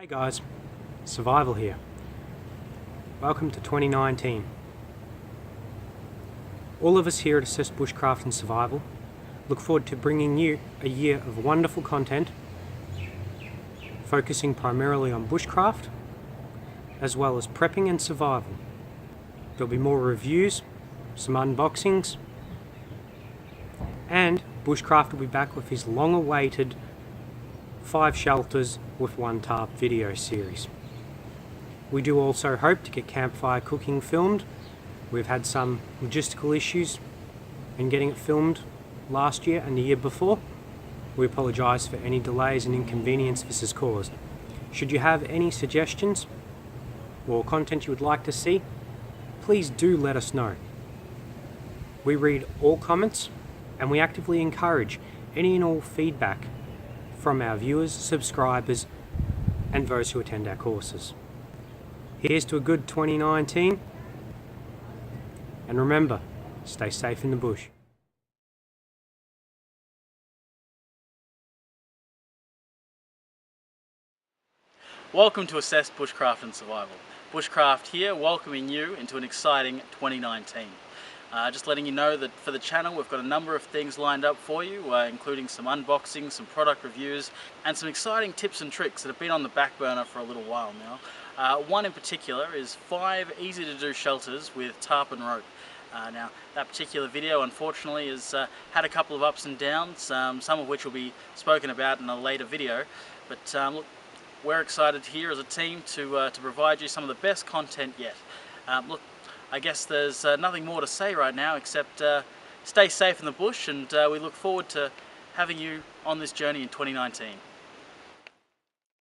Hey guys, Survival here. Welcome to 2019. All of us here at Assess Bushcraft and Survival look forward to bringing you a year of wonderful content focusing primarily on bushcraft as well as prepping and survival. There'll be more reviews, some unboxings, and Bushcraft will be back with his long-awaited 5 shelters with 1 tarp video series. We do also hope to get campfire cooking filmed. We've had some logistical issues in getting it filmed last year and the year before. We apologise for any delays and inconvenience this has caused. Should you have any suggestions or content you would like to see, please do let us know. We read all comments and we actively encourage any and all feedback from our viewers, subscribers and those who attend our courses. Here's to a good 2019, and remember, stay safe in the bush. Welcome to Assess Bushcraft and Survival. Bushcraft here, welcoming you into an exciting 2019. Just letting you know that for the channel we've got a number of things lined up for you, including some unboxings, some product reviews and some exciting tips and tricks that have been on the back burner for a little while now. One in particular is 5 easy to do shelters with tarp and rope. Now that particular video unfortunately has had a couple of ups and downs, some of which will be spoken about in a later video, but look, we're excited here as a team to provide you some of the best content yet. Look, I guess there's nothing more to say right now except stay safe in the bush, and we look forward to having you on this journey in 2019.